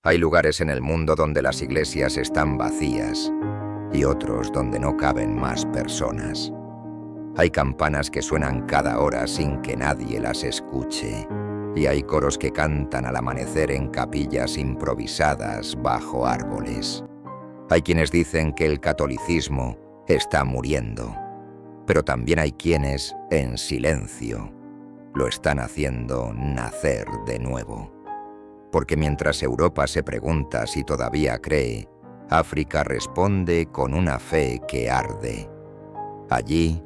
Hay lugares en el mundo donde las iglesias están vacías y otros donde no caben más personas. Hay campanas que suenan cada hora sin que nadie las escuche, y hay coros que cantan al amanecer en capillas improvisadas bajo árboles. Hay quienes dicen que el catolicismo está muriendo, pero también hay quienes, en silencio, lo están haciendo nacer de nuevo. Porque mientras Europa se pregunta si todavía cree, África responde con una fe que arde. Allí,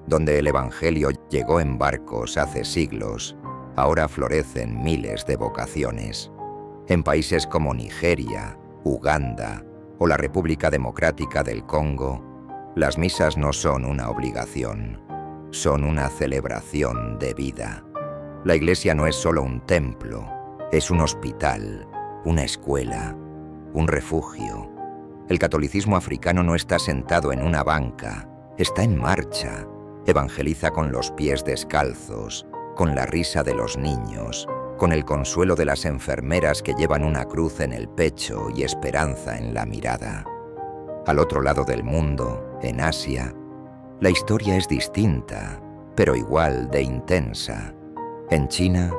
donde el Evangelio llegó en barcos hace siglos, ahora florecen miles de vocaciones. En países como Nigeria, Uganda o la República Democrática del Congo, las misas no son una obligación, son una celebración de vida. La iglesia no es solo un templo, es un hospital, una escuela, un refugio. El catolicismo africano no está sentado en una banca, está en marcha. Evangeliza con los pies descalzos, con la risa de los niños, con el consuelo de las enfermeras que llevan una cruz en el pecho y esperanza en la mirada. Al otro lado del mundo, en Asia, la historia es distinta, pero igual de intensa. En China,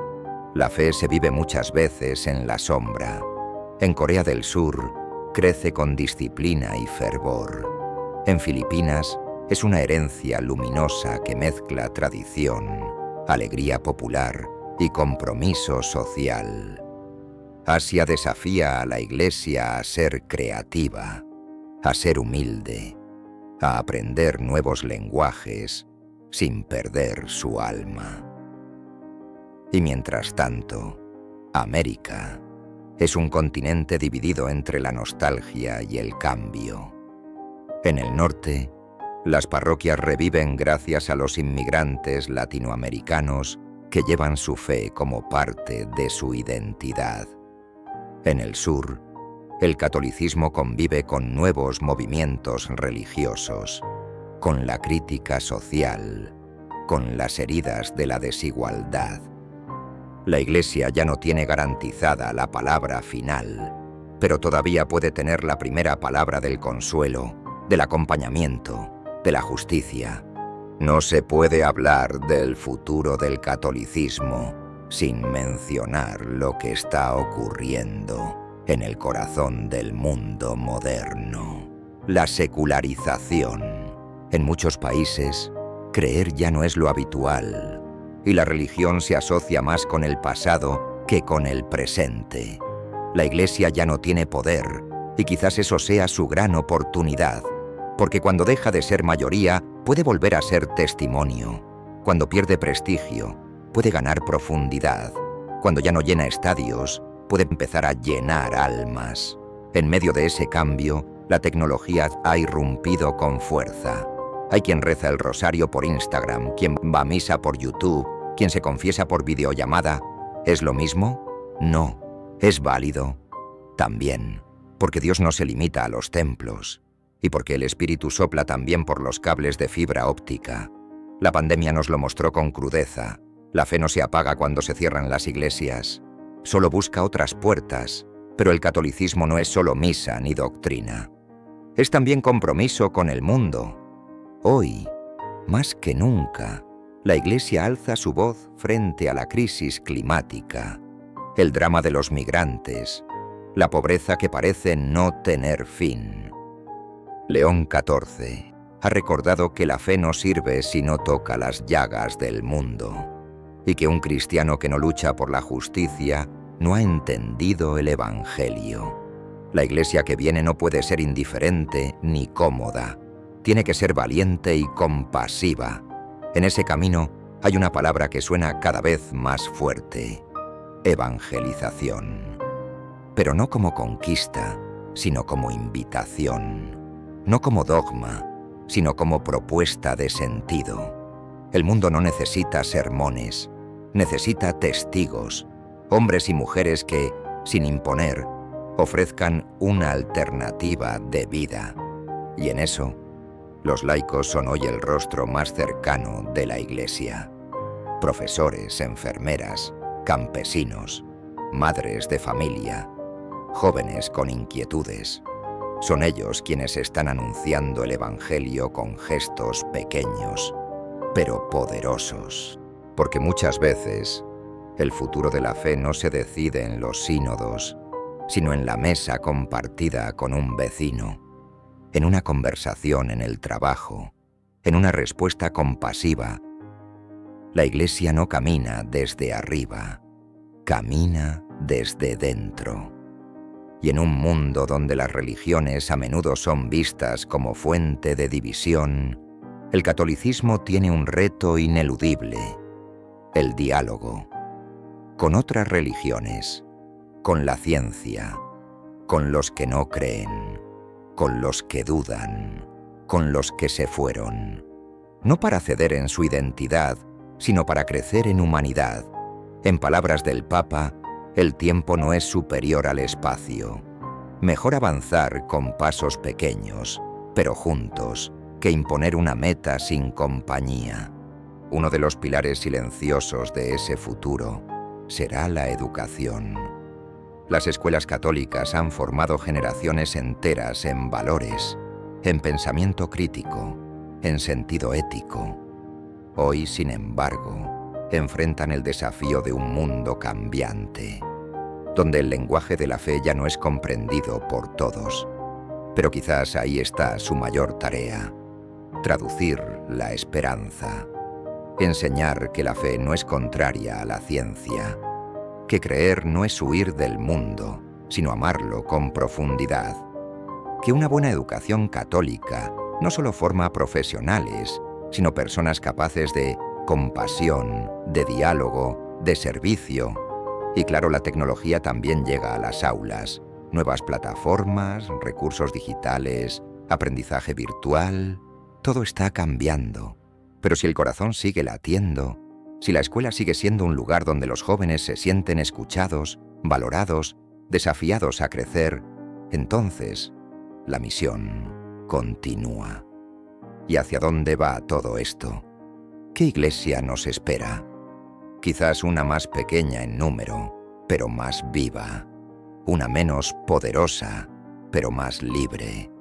la fe se vive muchas veces en la sombra. En Corea del Sur, crece con disciplina y fervor. En Filipinas, es una herencia luminosa que mezcla tradición, alegría popular y compromiso social. Asia desafía a la Iglesia a ser creativa, a ser humilde, a aprender nuevos lenguajes sin perder su alma. Y mientras tanto, América es un continente dividido entre la nostalgia y el cambio. En el norte, las parroquias reviven gracias a los inmigrantes latinoamericanos que llevan su fe como parte de su identidad. En el sur, el catolicismo convive con nuevos movimientos religiosos, con la crítica social, con las heridas de la desigualdad. La Iglesia ya no tiene garantizada la palabra final, pero todavía puede tener la primera palabra del consuelo, del acompañamiento, de la justicia. No se puede hablar del futuro del catolicismo sin mencionar lo que está ocurriendo en el corazón del mundo moderno. La secularización. En muchos países, creer ya no es lo habitual, y la religión se asocia más con el pasado que con el presente. La Iglesia ya no tiene poder, y quizás eso sea su gran oportunidad, porque cuando deja de ser mayoría, puede volver a ser testimonio. Cuando pierde prestigio, puede ganar profundidad. Cuando ya no llena estadios, puede empezar a llenar almas. En medio de ese cambio, la tecnología ha irrumpido con fuerza. Hay quien reza el rosario por Instagram, quien va a misa por YouTube, quien se confiesa por videollamada. ¿Es lo mismo? No. ¿Es válido? También, porque Dios no se limita a los templos, y porque el Espíritu sopla también por los cables de fibra óptica. La pandemia nos lo mostró con crudeza. La fe no se apaga cuando se cierran las iglesias. Solo busca otras puertas, pero el catolicismo no es solo misa ni doctrina. Es también compromiso con el mundo. Hoy, más que nunca, la Iglesia alza su voz frente a la crisis climática, el drama de los migrantes, la pobreza que parece no tener fin. León XIV ha recordado que la fe no sirve si no toca las llagas del mundo, y que un cristiano que no lucha por la justicia no ha entendido el Evangelio. La Iglesia que viene no puede ser indiferente ni cómoda. Tiene que ser valiente y compasiva. En ese camino hay una palabra que suena cada vez más fuerte: evangelización. Pero no como conquista, sino como invitación. No como dogma, sino como propuesta de sentido. El mundo no necesita sermones, necesita testigos, hombres y mujeres que, sin imponer, ofrezcan una alternativa de vida. Y en eso, los laicos son hoy el rostro más cercano de la Iglesia. Profesores, enfermeras, campesinos, madres de familia. jóvenes con inquietudes. Son ellos quienes están anunciando el Evangelio con gestos pequeños, pero poderosos, porque muchas veces el futuro de la fe no se decide en los sínodos, sino en la mesa compartida con un vecino, en una conversación en el trabajo, en una respuesta compasiva. La Iglesia no camina desde arriba, camina desde dentro. Y en un mundo donde las religiones a menudo son vistas como fuente de división, el catolicismo tiene un reto ineludible: el diálogo con otras religiones, con la ciencia, con los que no creen, con los que dudan, con los que se fueron, no para ceder en su identidad, sino para crecer en humanidad. En palabras del Papa, el tiempo no es superior al espacio. Mejor avanzar con pasos pequeños, pero juntos, que imponer una meta sin compañía. Uno de los pilares silenciosos de ese futuro será la educación. Las escuelas católicas han formado generaciones enteras en valores, en pensamiento crítico, en sentido ético. Hoy, sin embargo, enfrentan el desafío de un mundo cambiante, donde el lenguaje de la fe ya no es comprendido por todos. Pero quizás ahí está su mayor tarea: traducir la esperanza, enseñar que la fe no es contraria a la ciencia, que creer no es huir del mundo, sino amarlo con profundidad, que una buena educación católica no solo forma profesionales, sino personas capaces de compasión, de diálogo, de servicio. Y claro, la tecnología también llega a las aulas. Nuevas plataformas, recursos digitales, aprendizaje virtual. Todo está cambiando. Pero si el corazón sigue latiendo, si la escuela sigue siendo un lugar donde los jóvenes se sienten escuchados, valorados, desafiados a crecer, entonces la misión continúa. ¿Y hacia dónde va todo esto? ¿Qué iglesia nos espera? Quizás una más pequeña en número, pero más viva. Una menos poderosa, pero más libre.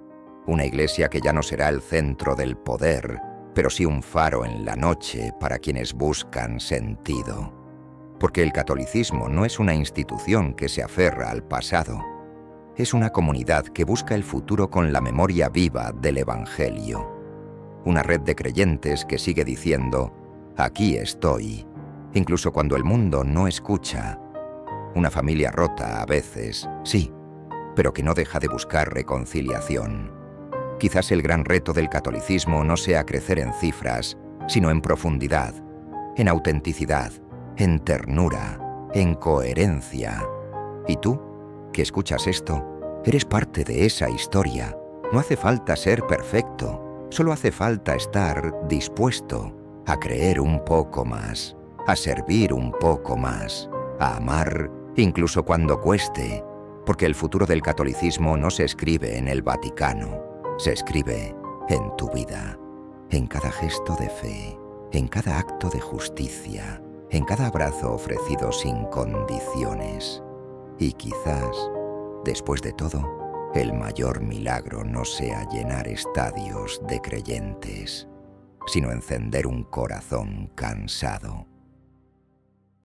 Una iglesia que ya no será el centro del poder, pero sí un faro en la noche para quienes buscan sentido. Porque el catolicismo no es una institución que se aferra al pasado. Es una comunidad que busca el futuro con la memoria viva del Evangelio. Una red de creyentes que sigue diciendo: aquí estoy, incluso cuando el mundo no escucha. Una familia rota a veces, sí, pero que no deja de buscar reconciliación. Quizás el gran reto del catolicismo no sea crecer en cifras, sino en profundidad, en autenticidad, en ternura, en coherencia. ¿Y tú, que escuchas esto, eres parte de esa historia? No hace falta ser perfecto. Solo hace falta estar dispuesto a creer un poco más, a servir un poco más, a amar incluso cuando cueste, porque el futuro del catolicismo no se escribe en el Vaticano, se escribe en tu vida, en cada gesto de fe, en cada acto de justicia, en cada abrazo ofrecido sin condiciones. Y quizás, después de todo, el mayor milagro no sea llenar estadios de creyentes, sino encender un corazón cansado